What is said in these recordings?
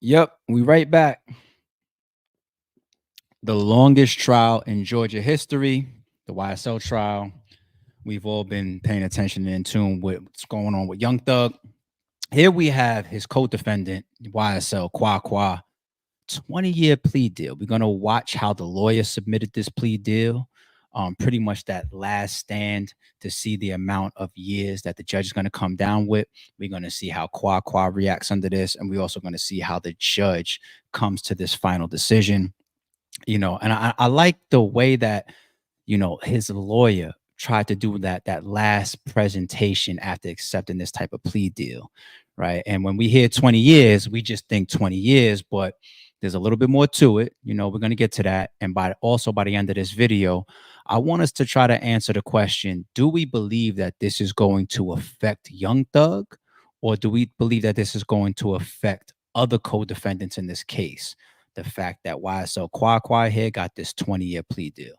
Yep, we right back. The longest trial in Georgia history, the YSL trial. We've all been paying attention and in tune with what's going on with Young Thug. Here we have his co-defendant, YSL, Qua-Qua, 20-year plea deal. We're going to watch how the lawyer submitted this plea deal, pretty much that last stand to see the amount of years that the judge is going to come down with. We're going to see how Qua reacts under this, and we're also going to see how the judge comes to this final decision. And I like the way that his lawyer tried to do that last presentation after accepting this type of plea deal, right? And when we hear 20 years, we just think 20 years, but there's a little bit more to it. We're going to get to that. And by the end of this video, I want us to try to answer the question, do we believe that this is going to affect Young Thug, or do we believe that this is going to affect other co-defendants in this case? The fact that YSL Qua here got this 20-year plea deal.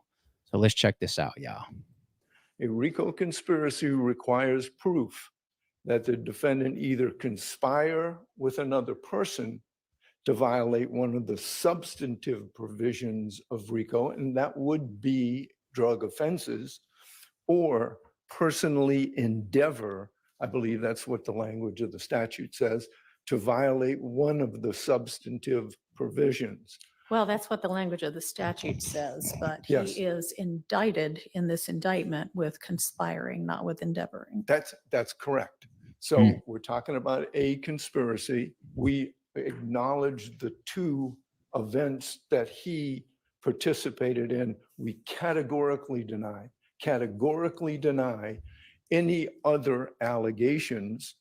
So let's check this out, y'all. A RICO conspiracy requires proof that the defendant either conspire with another person to violate one of the substantive provisions of RICO, and that would be drug offenses, or personally endeavor, I believe that's what the language of the statute says, to violate one of the substantive provisions. Well, that's what the language of the statute says, but Yes. he is indicted in this indictment with conspiring, not with endeavoring. That's correct. So we're talking about a conspiracy. We acknowledge the two events that he participated in. We categorically deny any other allegations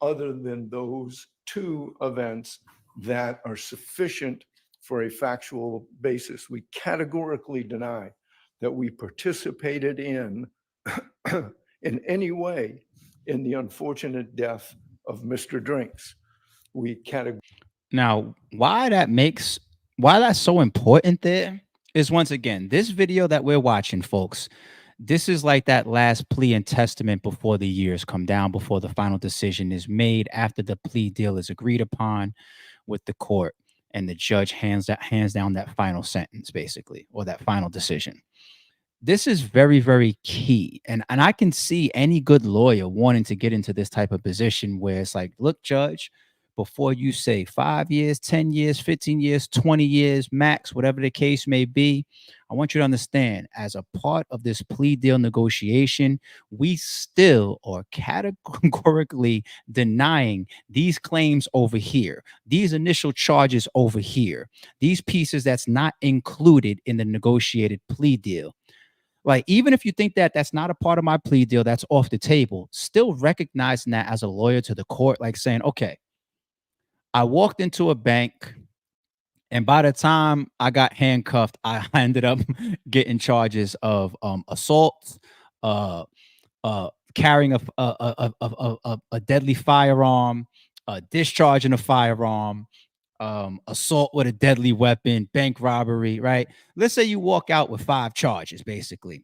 other than those two events that are sufficient for a factual basis. We categorically deny that we participated in any way in the unfortunate death of Mr. Drinks. Now, why that's so important there is, once again, this video that we're watching, folks, this is like that last plea and testament before the years come down, before the final decision is made, after the plea deal is agreed upon with the court and the judge hands down that final sentence, basically, or that final decision. This is very, very key. And I can see any good lawyer wanting to get into this type of position where it's like, look, judge, before you say 5 years, 10 years, 15 years, 20 years, max, whatever the case may be, I want you to understand, as a part of this plea deal negotiation, we still are categorically denying these claims over here, these initial charges over here, these pieces that's not included in the negotiated plea deal. Like, even if you think that that's not a part of my plea deal, that's off the table, still recognizing that as a lawyer to the court, like saying, okay, I walked into a bank, and by the time I got handcuffed, I ended up getting charges of assault, carrying a deadly firearm, discharging a firearm, assault with a deadly weapon, bank robbery, right? Let's say you walk out with 5 charges, basically.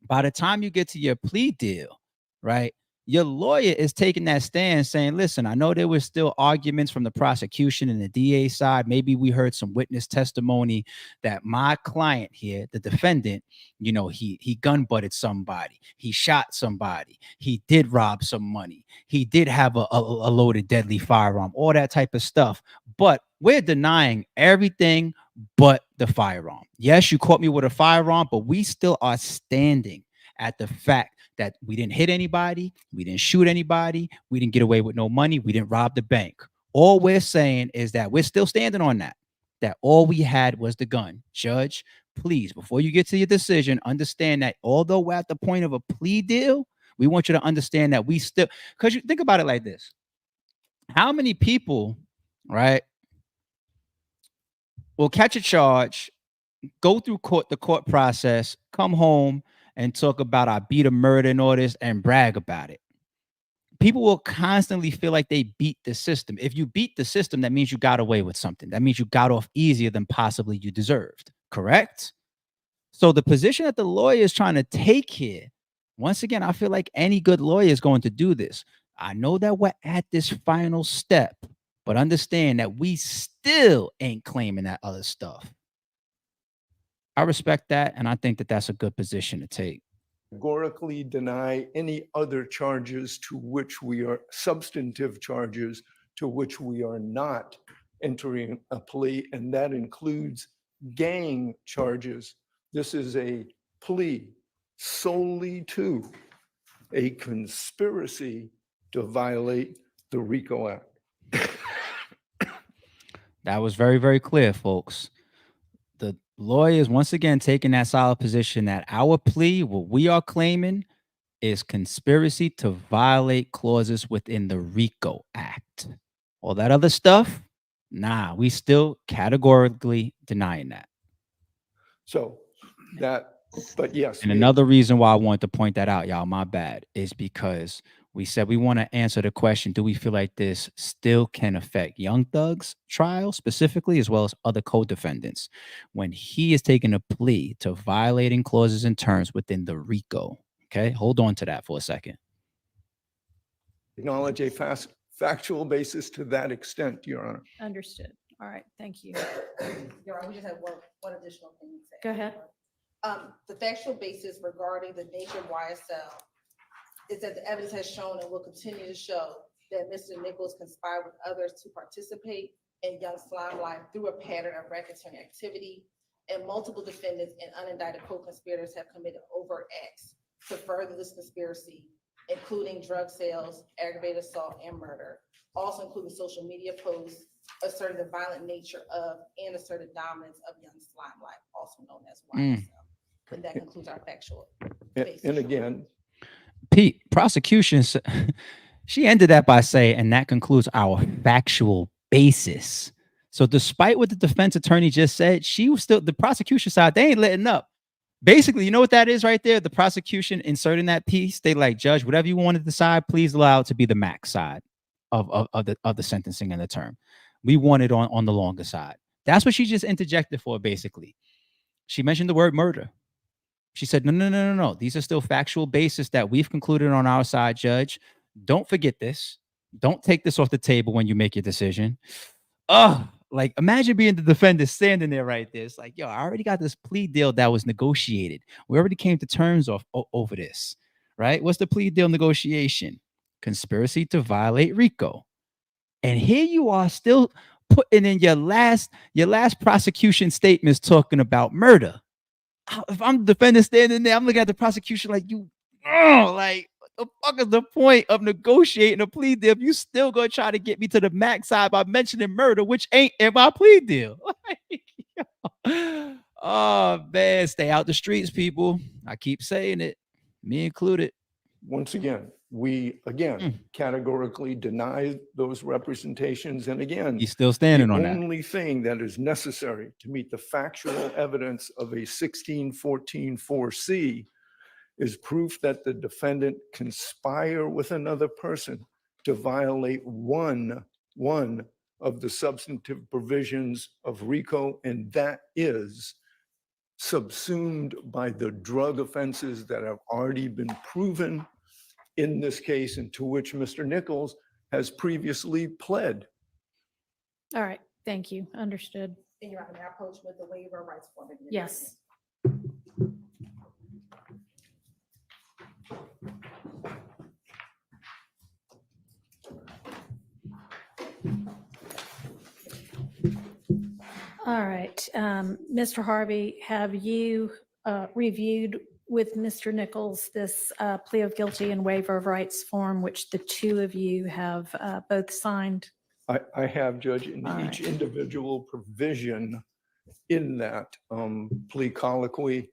By the time you get to your plea deal, right, your lawyer is taking that stand saying, listen, I know there were still arguments from the prosecution and the DA side. Maybe we heard some witness testimony that my client here, the defendant, he gun butted somebody. He shot somebody. He did rob some money. He did have a loaded deadly firearm, all that type of stuff. But we're denying everything but the firearm. Yes, you caught me with a firearm, but we still are standing at the fact that we didn't hit anybody, we didn't shoot anybody, we didn't get away with no money, we didn't rob the bank. All we're saying is that we're still standing on that all we had was the gun. Judge, please, before you get to your decision, understand that although we're at the point of a plea deal, we want you to understand that we still, because you think about it like this. How many people, right, will catch a charge, go through the court process, come home and talk about I beat a murder and all this and brag about it? People will constantly feel like they beat the system. If you beat the system, that means you got away with something. That means you got off easier than possibly you deserved. Correct? So the position that the lawyer is trying to take here, once again, I feel like any good lawyer is going to do this. I know that we're at this final step, But understand that we still ain't claiming that other stuff. I respect that, and I think that that's a good position to take. Categorically deny any other charges to which we are substantive charges to which we are not entering a plea, and that includes gang charges. This is a plea solely to a conspiracy to violate the RICO Act. That was very, very clear, folks. The lawyers once again taking that solid position that our plea, what we are claiming, is conspiracy to violate clauses within the RICO Act. All that other stuff, nah, we still categorically denying that. So that, but yes. And another reason why I wanted to point that out, y'all, my bad, is because we said we want to answer the question, do we feel like this still can affect Young Thug's trial specifically, as well as other co-defendants, when he is taking a plea to violating clauses and terms within the RICO? Okay, hold on to that for a second. Acknowledge a factual basis to that extent, Your Honor. Understood. All right, thank you. Your Honor, we just have one additional thing to say. Go ahead. The factual basis regarding the nature of YSL is that the evidence has shown and will continue to show that Mr. Nichols conspired with others to participate in Young Slime Life through a pattern of racketeering activity, and multiple defendants and unindicted co-conspirators have committed overt acts to further this conspiracy, including drug sales, aggravated assault, and murder, also including social media posts asserting the violent nature of and asserted dominance of Young Slime Life, also known as YSL. And that concludes our factual basis. And again, Pete, prosecution, she ended that by saying, and that concludes our factual basis. So despite what the defense attorney just said, she was still, the prosecution side, they ain't letting up. Basically, you know what that is right there? The prosecution inserting that piece, they like, judge, whatever you want to decide, please allow it to be the max side of the sentencing and the term. We want it on the longer side. That's what she just interjected for, basically. She mentioned the word murder. She said, no. These are still factual basis that we've concluded on our side, judge. Don't forget this. Don't take this off the table when you make your decision. Like, imagine being the defendant standing there right there. It's like, yo, I already got this plea deal that was negotiated. We already came to terms over this, right? What's the plea deal negotiation? Conspiracy to violate RICO. And here you are still putting in your last prosecution statements talking about murder. If I'm the defendant standing there, I'm looking at the prosecution like, like, what the fuck is the point of negotiating a plea deal if you still gonna try to get me to the max side by mentioning murder, which ain't in my plea deal? Oh man, stay out the streets, people. I keep saying it, me included. Once again, we categorically deny those representations. And again, He's still standing on the that. only thing that is necessary to meet the factual evidence of a 1614-4C is proof that the defendant conspire with another person to violate one of the substantive provisions of RICO, and that is subsumed by the drug offenses that have already been proven in this case, and to which Mr. Nichols has previously pled. All right, thank you. Understood. And Your Honor, may I approach with the waiver of rights form? Yes. All right, Mr. Harvey, have you reviewed with Mr. Nichols this plea of guilty and waiver of rights form, which the two of you have both signed? I have, Judge, in All each right. individual provision in that plea colloquy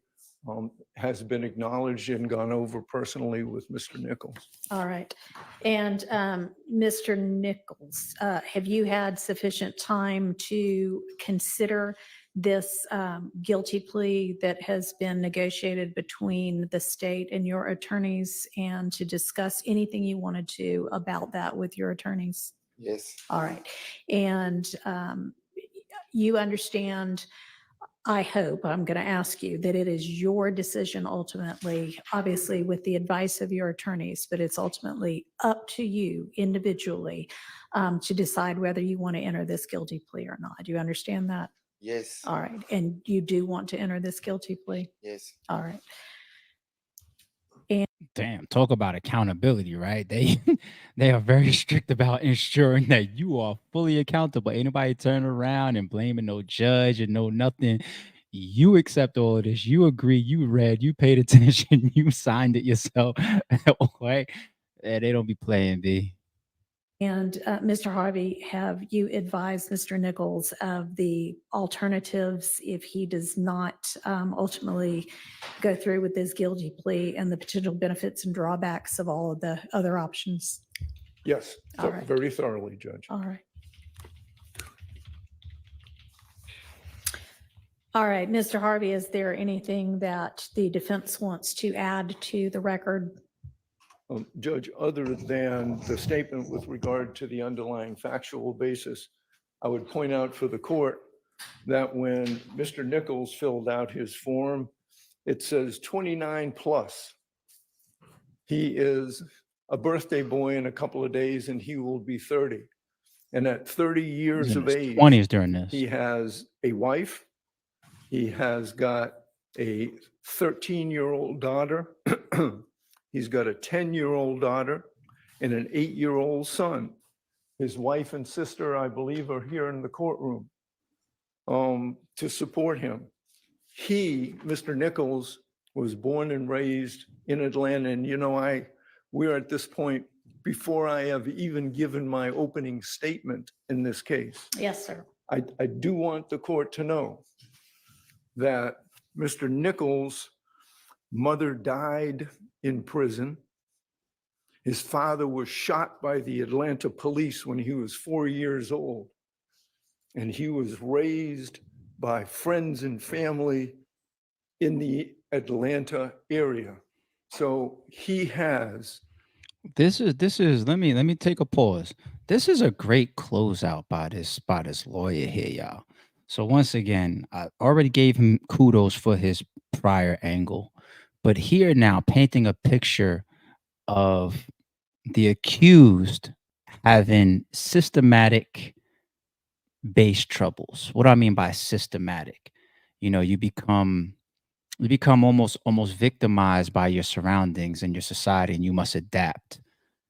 has been acknowledged and gone over personally with Mr. Nichols. All right. And Mr. Nichols, have you had sufficient time to consider this guilty plea that has been negotiated between the state and your attorneys, and to discuss anything you wanted to about that with your attorneys? Yes. All right. And you understand I hope, I'm going to ask you, that it is your decision ultimately, obviously with the advice of your attorneys, but it's ultimately up to you individually to decide whether you want to enter this guilty plea or not. Do you understand that? Yes, All right. And you do want to enter this guilty plea? yes. All right. Damn, talk about accountability, right? They they are very strict about ensuring that you are fully accountable. Ain't nobody turning around and blaming no judge and no nothing. You accept all of this. You agree. You read. You paid attention. You signed it yourself. Right? And they don't be playing, B. And Mr. Harvey, have you advised Mr. Nichols of the alternatives if he does not ultimately go through with this guilty plea and the potential benefits and drawbacks of all of the other options? Yes, All right. very thoroughly, Judge. All right. All right, Mr. Harvey, is there anything that the defense wants to add to the record? Judge, other than the statement with regard to the underlying factual basis, I would point out for the court that when Mr. Nichols filled out his form, it says 29 plus. He is a birthday boy in a couple of days and he will be 30. And at 30 years of age, 20s during this. he has a wife. He has got a 13-year-old daughter. He's got a 10-year-old daughter and an 8-year-old son. His wife and sister, I believe, are here in the courtroom to support him. He, Mr. Nichols, was born and raised in Atlanta. And, you know, we're at this point before I have even given my opening statement in this case. Yes, sir. I do want the court to know that Mr. Nichols' mother died in prison. His father was shot by the Atlanta police when he was 4 years old. And he was raised by friends and family in the Atlanta area. So he has. This is let me take a pause. This is a great closeout by this lawyer here, y'all. So once again, I already gave him kudos for his prior angle, but here now painting a picture of the accused having systematic base troubles. What do I mean by systematic? You know, you become almost victimized by your surroundings and your society, and you must adapt.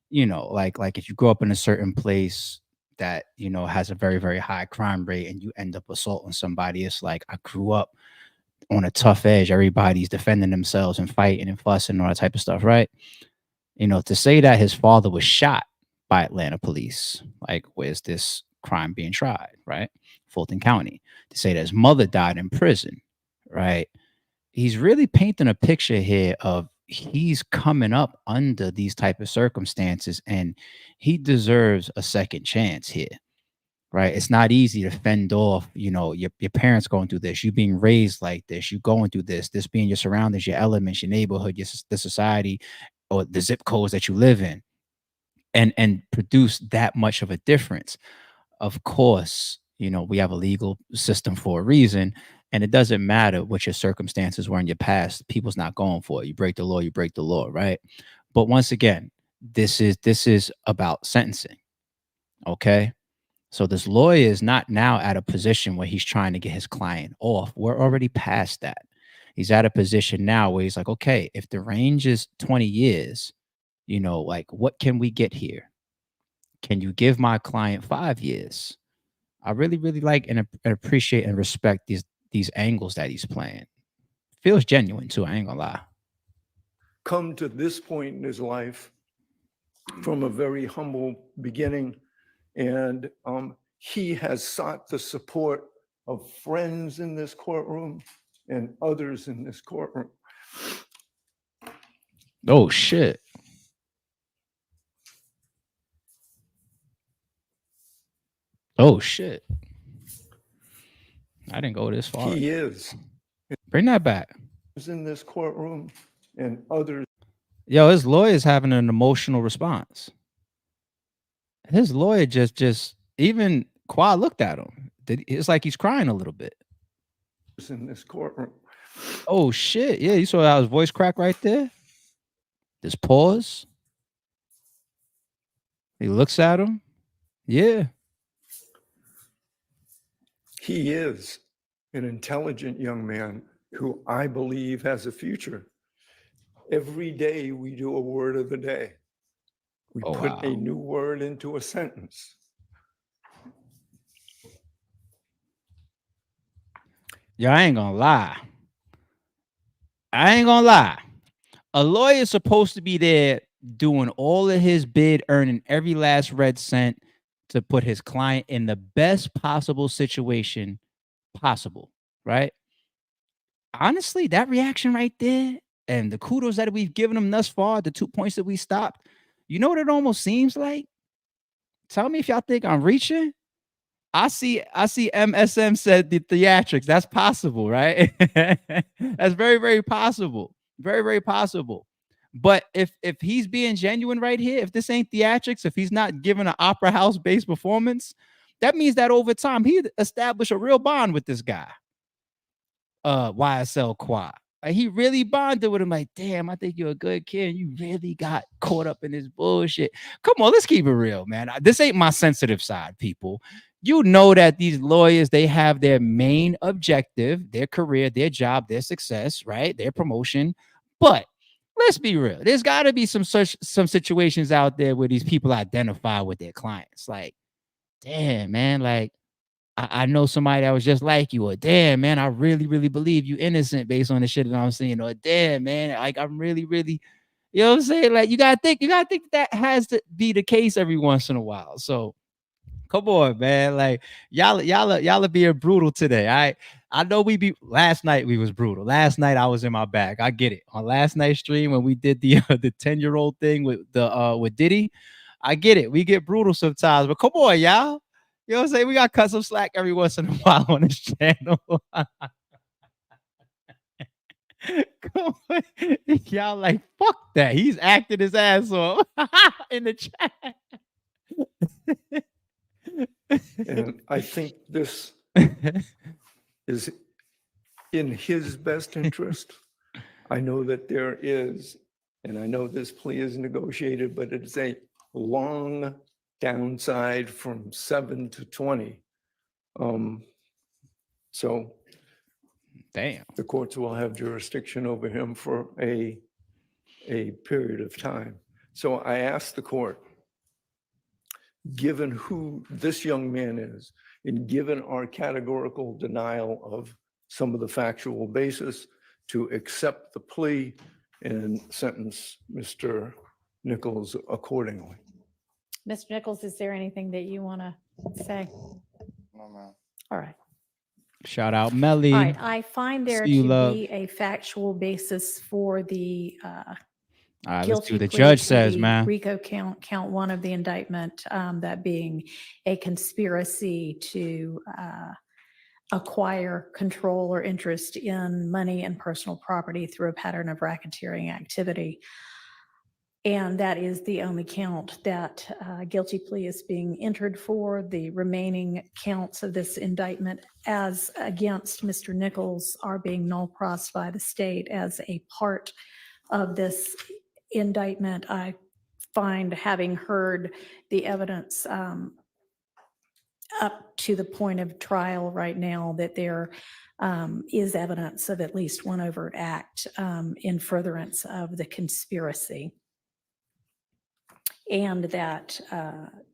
You know, like if you grow up in a certain place that, you know, has a very, very high crime rate and you end up assaulting somebody, it's like I grew up on a tough edge. Everybody's defending themselves and fighting and fussing and all that type of stuff, right? You know, to say that his father was shot by Atlanta police, like, where's this crime being tried, right? Fulton County. To say that his mother died in prison, right? He's really painting a picture here of he's coming up under these type of circumstances and he deserves a second chance here, right? It's not easy to fend off, you know, your parents going through this, you being raised like this, you going through this being your surroundings, your elements, your neighborhood, the society, or the zip codes that you live in, and produce that much of a difference. Of course, you know, we have a legal system for a reason, and it doesn't matter what your circumstances were in your past. People's not going for it. You break the law, right? But once again, this is about sentencing. Okay. So this lawyer is not now at a position where he's trying to get his client off. We're already past that. He's at a position now where he's like, okay, if the range is 20 years, you know, like, what can we get here? Can you give my client 5 years? I really, really like and appreciate and respect these angles that he's playing. Feels genuine too. I ain't gonna lie. Come to this point in his life from a very humble beginning. And he has sought the support of friends in this courtroom and others in this courtroom. Oh shit. Oh shit. I didn't go this far. He is Bring that back. in this courtroom and others. Yo, his lawyer's having an emotional response. His lawyer just even Qua looked at him. It's like he's crying a little bit. in this courtroom. Oh shit! Yeah, you saw how his voice crack right there. This pause. He looks at him. Yeah. He is an intelligent young man who I believe has a future. Every day we do a word of the day. We Oh, put wow. a new word into a sentence. Yo, I ain't gonna lie. I ain't gonna lie. A lawyer is supposed to be there doing all of his bid, earning every last red cent to put his client in the best possible situation possible, right? Honestly, that reaction right there and the kudos that we've given him thus far, the 2 points that we stopped, you know what it almost seems like? Tell me if y'all think I'm reaching. I see MSM said the theatrics. That's possible, right? That's very, very possible. Very, very possible. But if he's being genuine right here, if this ain't theatrics, if he's not giving an opera house based performance, that means that over time he established a real bond with this guy. YSL Qua. Like, he really bonded with him. Like, damn, I think you're a good kid. You really got caught up in this bullshit. Come on, let's keep it real, man. This ain't my sensitive side, people. You know that these lawyers, they have their main objective, their career, their job, their success, right? Their promotion. But let's be real. There's got to be some situations out there where these people identify with their clients. Like, damn, man, like, I know somebody that was just like you, or damn, man, I really, really believe you innocent based on the shit that I'm seeing, or damn, man, like I'm really, really, you know what I'm saying? Like, you gotta think that has to be the case every once in a while. So come on, man. Like, y'all are being brutal today. I know last night we was brutal. Last night I was in my bag. I get it. On last night's stream when we did the 10-year-old thing with Diddy, I get it. We get brutal sometimes, but come on, y'all. You know what I'm saying? We got to cut some slack every once in a while on this channel. Come on. Y'all like, fuck that. He's acting his ass off in the chat. And I think this is in his best interest. I know that there is, and I know this plea is negotiated, but it's a long downside from 7 to 20. So Damn. the courts will have jurisdiction over him for a period of time. So I asked the court, given who this young man is, and given our categorical denial of some of the factual basis, to accept the plea and sentence Mr. Nichols accordingly. Mr. Nichols, is there anything that you want to say? No, ma'am. All right. Shout out Melly. All right. I find there See you, to love. be a factual basis for the All right, let's guilty see what the plea judge to says, the man. RICO count one of the indictment, that being a conspiracy to acquire control or interest in money and personal property through a pattern of racketeering activity. And that is the only count that guilty plea is being entered for. The remaining counts of this indictment as against Mr. Nichols are being null pros by the state as a part of this indictment. I find, having heard the evidence up to the point of trial right now, that there is evidence of at least one overt act in furtherance of the conspiracy. And that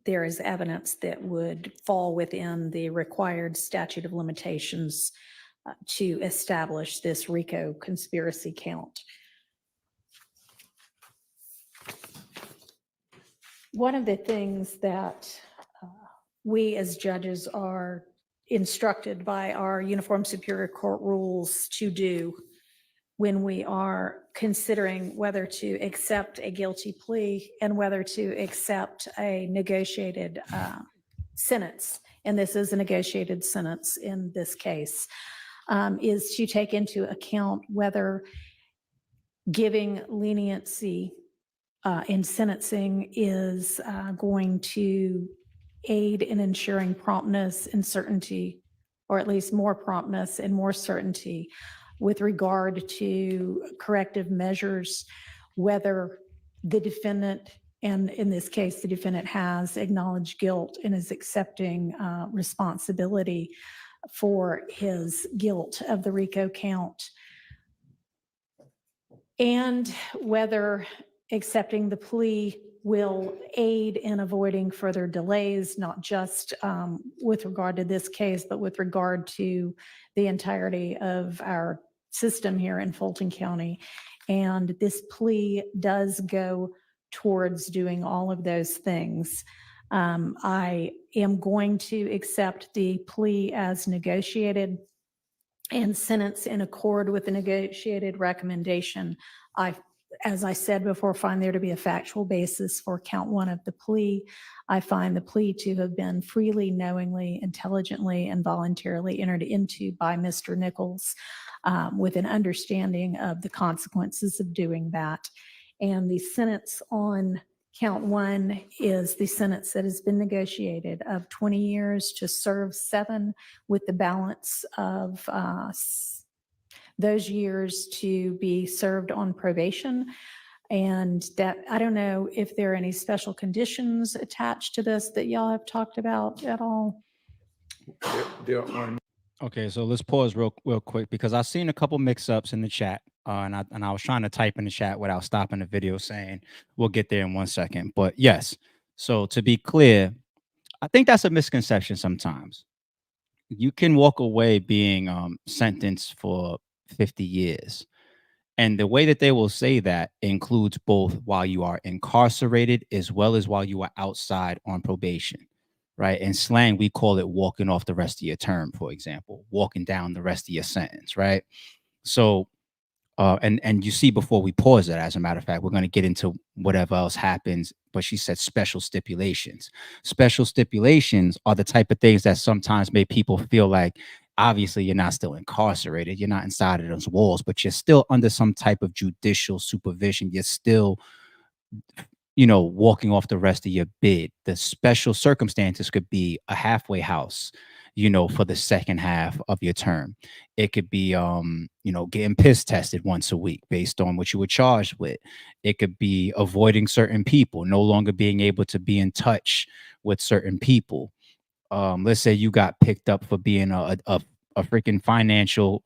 there is evidence that would fall within the required statute of limitations to establish this RICO conspiracy count. One of the things that we as judges are instructed by our Uniform Superior Court rules to do when we are considering whether to accept a guilty plea and whether to accept a negotiated sentence, and this is a negotiated sentence in this case, is to take into account whether giving leniency in sentencing is going to aid in ensuring promptness and certainty or at least more promptness and more certainty with regard to corrective measures, whether the defendant, and in this case, the defendant has acknowledged guilt and is accepting responsibility for his guilt of the RICO count, and whether accepting the plea will aid in avoiding further delays, not just with regard to this case, but with regard to the entirety of our system here in Fulton County. And this plea does go towards doing all of those things. I am going to accept the plea as negotiated and sentence in accord with the negotiated recommendation. As I said before, find there to be a factual basis for count one of the plea. I find the plea to have been freely, knowingly, intelligently, and voluntarily entered into by Mr. Nichols with an understanding of the consequences of doing that. And the sentence on count one is the sentence that has been negotiated of 20 years to serve 7, with the balance of those years to be served on probation. And that, I don't know if there are any special conditions attached to this that y'all have talked about at all. There are Okay, so let's pause real quick because I've seen a couple mix-ups in the chat, and I was trying to type in the chat without stopping the video, saying we'll get there in 1 second. But yes, so to be clear, I think that's a misconception sometimes. You can walk away being sentenced for 50 years. And the way that they will say that includes both while you are incarcerated as well as while you are outside on probation, right? In slang, we call it walking off the rest of your term, for example, walking down the rest of your sentence, right? So, and you see before we pause it, as a matter of fact, we're going to get into whatever else happens, but she said special stipulations. Special stipulations are the type of things that sometimes make people feel like, obviously, you're not still incarcerated. You're not inside of those walls, but you're still under some type of judicial supervision. You're still, walking off the rest of your bid. The special circumstances could be a halfway house, for the second half of your term. It could be, getting piss tested once a week based on what you were charged with. It could be avoiding certain people, no longer being able to be in touch with certain people. Let's say you got picked up for being a freaking financial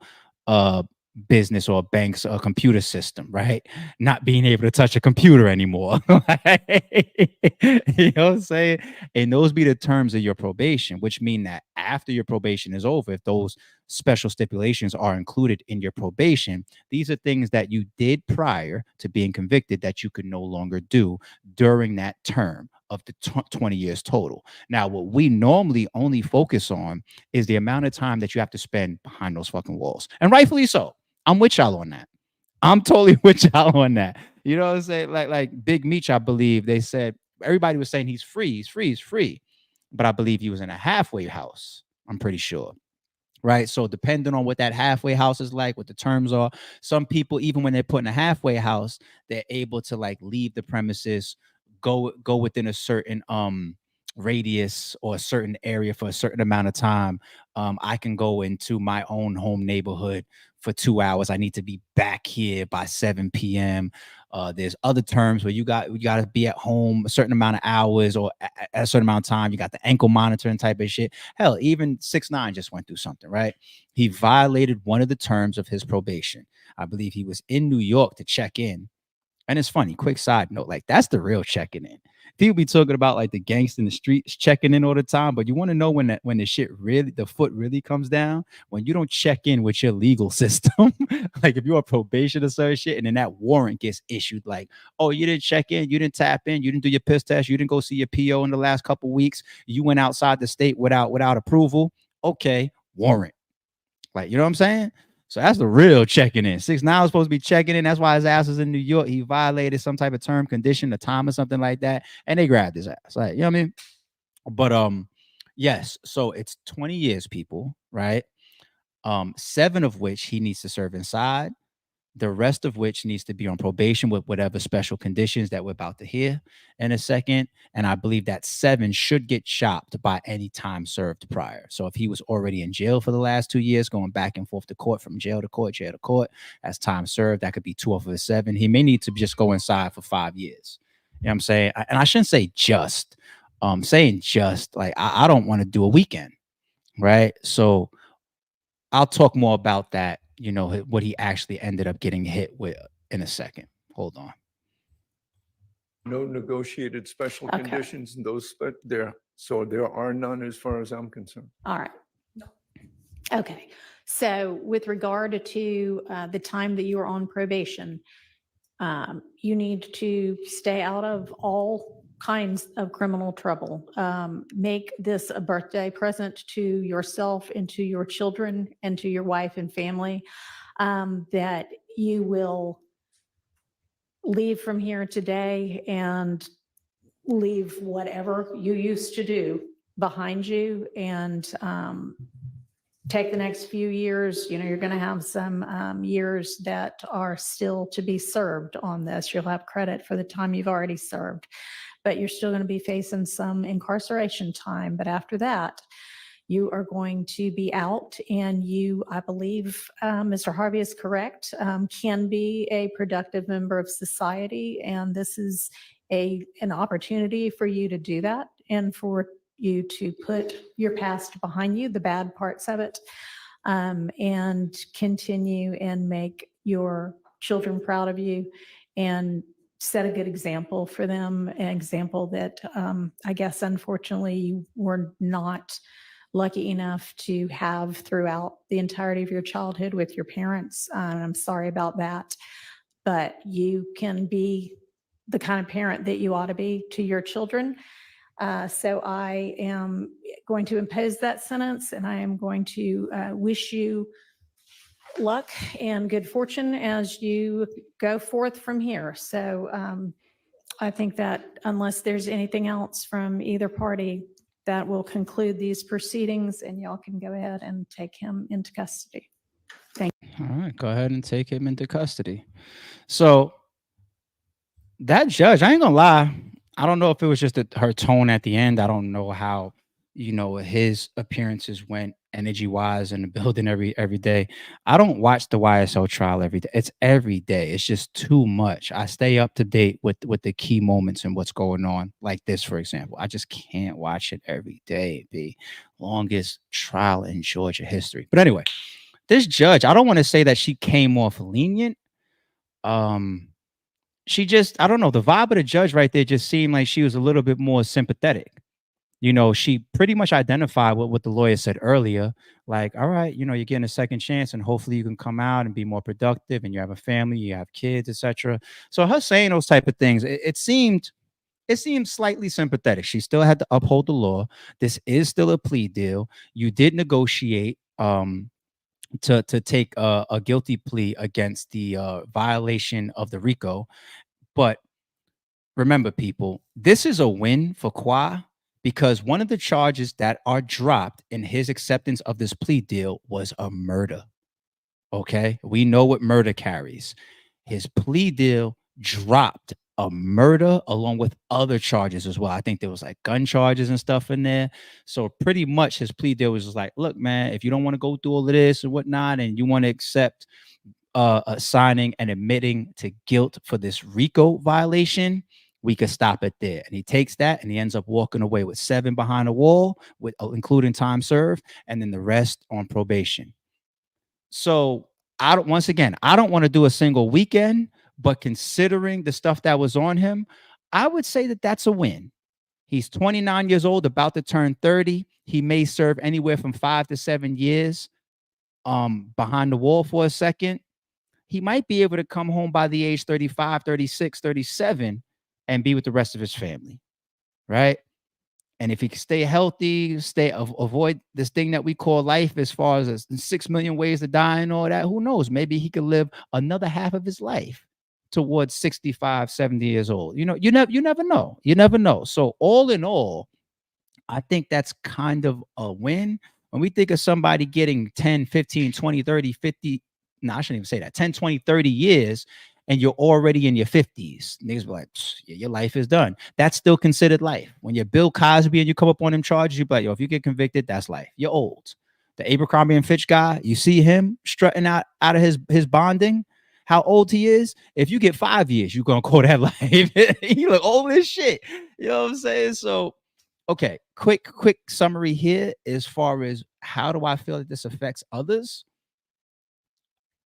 business or bank's computer system, right? Not being able to touch a computer anymore. You know what I'm saying? And those be the terms of your probation, which mean that after your probation is over, if those special stipulations are included in your probation, these are things that you did prior to being convicted that you could no longer do during that term of the 20 years total. Now, what we normally only focus on is the amount of time that you have to spend behind those fucking walls. And rightfully so. I'm with y'all on that. I'm totally with y'all on that. You know what I'm saying? Like Big Meech, I believe they said everybody was saying he's free. But I believe he was in a halfway house. I'm pretty sure. Right. So depending on what that halfway house is like, what the terms are, some people, even when they're put in a halfway house, they're able to like leave the premises, go within a certain radius or a certain area for a certain amount of time. I can go into my own home neighborhood for 2 hours. I need to be back here by 7 p.m. There's other terms where you got to be at home a certain amount of hours or at a certain amount of time. You got the ankle monitoring type of shit. Hell, even 6ix9ine just went through something, right? He violated one of the terms of his probation. I believe he was in New York to check in. And it's funny, quick side note, like that's the real checking in. People be talking about like the gangsta in the streets checking in all the time, but you want to know when the shit really, the foot really comes down, when you don't check in with your legal system. Like if you're on probation or some shit, and then that warrant gets issued, like, oh, you didn't check in, you didn't tap in, you didn't do your piss test, you didn't go see your PO in the last couple of weeks, you went outside the state without approval. Okay, warrant. Like, you know what I'm saying? So that's the real checking in. 6ix9ine was supposed to be checking in. That's why his ass was in New York. He violated some type of term, condition, a time or something like that. And they grabbed his ass. Like, you know what I mean? But yes, so it's 20 years, people, right? 7 of which he needs to serve inside. the rest of which needs to be on probation with whatever special conditions that we're about to hear in a second. And I believe that 7 should get chopped by any time served prior. So if he was already in jail for the last 2 years, going back and forth to court, from jail to court, as time served, that could be 2 off of the 7. He may need to just go inside for 5 years. You know what I'm saying? And I shouldn't say just, saying just, like, I don't want to do a weekend, right? So I'll talk more about that, you know, what he actually ended up getting hit with in a second. Hold on. No negotiated special Okay. conditions and those there. So there are none as far as I'm concerned. All right. Okay. So with regard to the time that you are on probation, you need to stay out of all kinds of criminal trouble. Make this a birthday present to yourself and to your children and to your wife and family, that you will leave from here today and leave whatever you used to do behind you, and take the next few years. You know, you're going to have some years that are still to be served on this. You'll have credit for the time you've already served, but you're still going to be facing some incarceration time. But after that, you are going to be out, and you, I believe, Mr. Harvey is correct, can be a productive member of society. And this is an opportunity for you to do that, and for you to put your past behind you, the bad parts of it, and continue and make your children proud of you, and set a good example for them, an example that I guess unfortunately you were not lucky enough to have throughout the entirety of your childhood with your parents. I'm sorry about that, but you can be the kind of parent that you ought to be to your children. So I am going to impose that sentence, and I am going to wish you luck and good fortune as you go forth from here. So I think that unless there's anything else from either party, that will conclude these proceedings, and y'all can go ahead and take him into custody. All right, go ahead and take him into custody. So that judge, I ain't gonna lie, I don't know if it was just her tone at the end. I don't know how, you know, his appearances went energy wise in the building every day. I don't watch the YSL trial every day. It's every day. It's just too much. I stay up to date with the key moments and what's going on, like this, for example. I just can't watch it every day. The longest trial in Georgia history. But anyway, this judge, I don't want to say that she came off lenient. She just, I don't know, the vibe of the judge right there just seemed like she was a little bit more sympathetic. You know, she pretty much identified with what the lawyer said earlier. Like, all right, you know, you're getting a second chance, and hopefully you can come out and be more productive, and you have a family, you have kids, etc. So her saying those type of things, it seemed slightly sympathetic. She still had to uphold the law. This is still a plea deal. You did negotiate to take a guilty plea against the violation of the RICO. But remember, people, this is a win for Qua, because one of the charges that are dropped in his acceptance of this plea deal was a murder. Okay, we know what murder carries. His plea deal dropped a murder along with other charges as well. I think there was like gun charges and stuff in there. So pretty much his plea deal was just like, look, man, if you don't want to go through all of this and whatnot, and you want to accept signing and admitting to guilt for this RICO violation, we could stop it there. And he takes that, and he ends up walking away with 7 behind the wall, with including time served, and then the rest on probation. So I don't want to do a single weekend, but considering the stuff that was on him, I would say that that's a win. He's 29 years old, about to turn 30. He may serve anywhere from 5 to 7 years behind the wall for a second. He might be able to come home by the age 35, 36, 37 and be with the rest of his family, right? And if he can stay healthy, avoid this thing that we call life, as far as 6 million ways to die and all that, who knows? Maybe he could live another half of his life towards 65, 70 years old. You know, you never know. You never know. So all in all, I think that's kind of a win. When we think of somebody getting 10, 15, 20, 30, 50, I shouldn't even say that, 10, 20, 30 years, and you're already in your 50s. Niggas be like, yeah, your life is done. That's still considered life. When you're Bill Cosby and you come up on them charges, you be like, yo, if you get convicted, that's life. You're old. The Abercrombie and Fitch guy, you see him strutting out of his bonding, how old he is. If you get 5 years, you're going to call that life. You look old as shit. You know what I'm saying? So, okay, quick summary here as far as how do I feel that this affects others.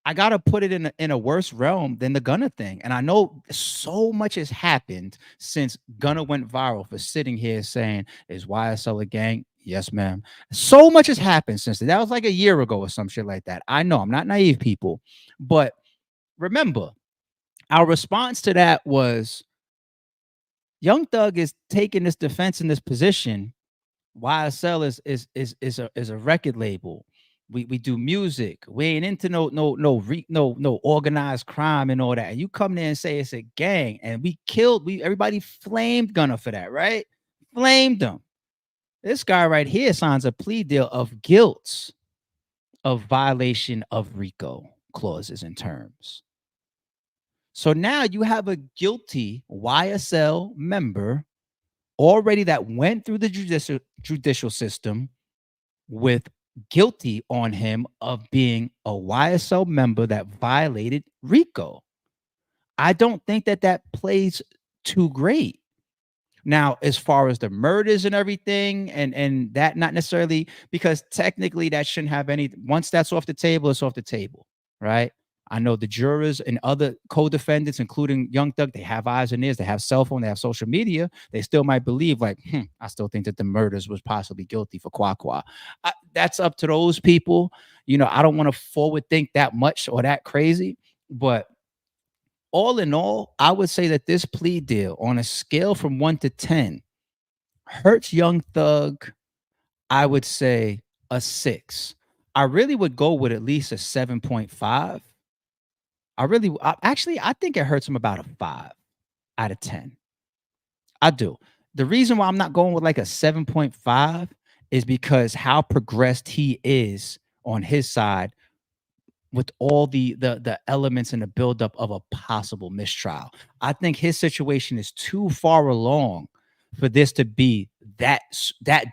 I gotta put it in a worse realm than the Gunna thing. And I know so much has happened since Gunna went viral for sitting here saying, is YSL a gang? Yes, ma'am. So much has happened since then. That was like a year ago or some shit like that. I know I'm not naive, people. But remember, our response to that was Young Thug is taking this defense in this position. YSL is a record label. We do music. We ain't into no organized crime and all that. And you come there and say it's a gang, and everybody flamed Gunna for that, right? Flamed him. This guy right here signs a plea deal of guilt of violation of RICO clauses and terms. So now you have a guilty YSL member already that went through the judicial system with guilty on him of being a YSL member that violated RICO. I don't think that plays too great. Now, as far as the murders and everything, and that not necessarily, because technically that shouldn't have any, once that's off the table, it's off the table, right? I know the jurors and other co-defendants, including Young Thug, they have eyes and ears, they have cell phone, they have social media. They still might believe like, I still think that the murders was possibly guilty for qua-qua. That's up to those people. You know, I don't want to forward think that much or that crazy, but all in all, I would say that this plea deal on a scale from 1 to 10 hurts Young Thug, I would say a 6. I really would go with at least a 7.5. I think it hurts him about a 5 out of 10. I do. The reason why I'm not going with like a 7.5 is because how progressed he is on his side with all the elements and the buildup of a possible mistrial. I think his situation is too far along for this to be that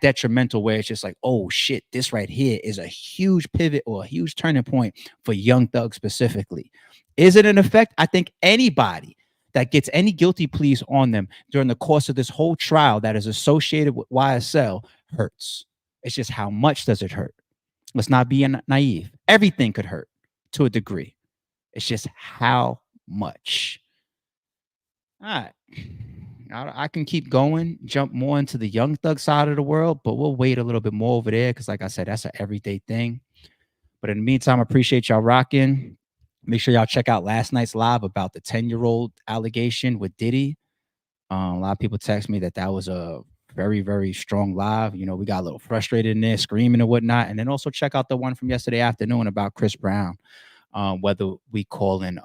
detrimental where it's just like, oh shit, this right here is a huge pivot or a huge turning point for Young Thug specifically. Is it an effect? I think anybody that gets any guilty pleas on them during the course of this whole trial that is associated with YSL hurts. It's just how much does it hurt? Let's not be naive. Everything could hurt to a degree. It's just how much. All right. I can keep going, jump more into the Young Thug side of the world, but we'll wait a little bit more over there because, like I said, that's an everyday thing. But in the meantime, I appreciate y'all rocking. Make sure y'all check out last night's live about the 10-year-old allegation with Diddy. A lot of people text me that was a very, very strong live. You know, we got a little frustrated in there, screaming and whatnot. And then also check out the one from yesterday afternoon about Chris Brown. Whether we calling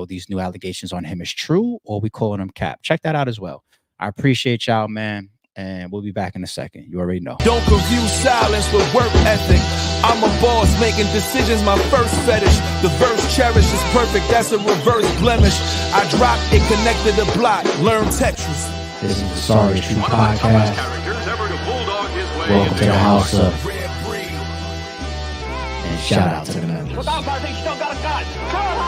these new allegations on him is true or we calling them cap. Check that out as well. I appreciate y'all, man. And we'll be back in a second. You already know. Don't confuse silence with work ethic. I'm a boss, making decisions my first fetish. The verse cherished is perfect, that's a reverse blemish. I dropped it, connected the block, learn Tetris. This is the Sorry Street Podcast. Welcome to the house of. And shout out to the members. Look out, Martin, you still got a gun.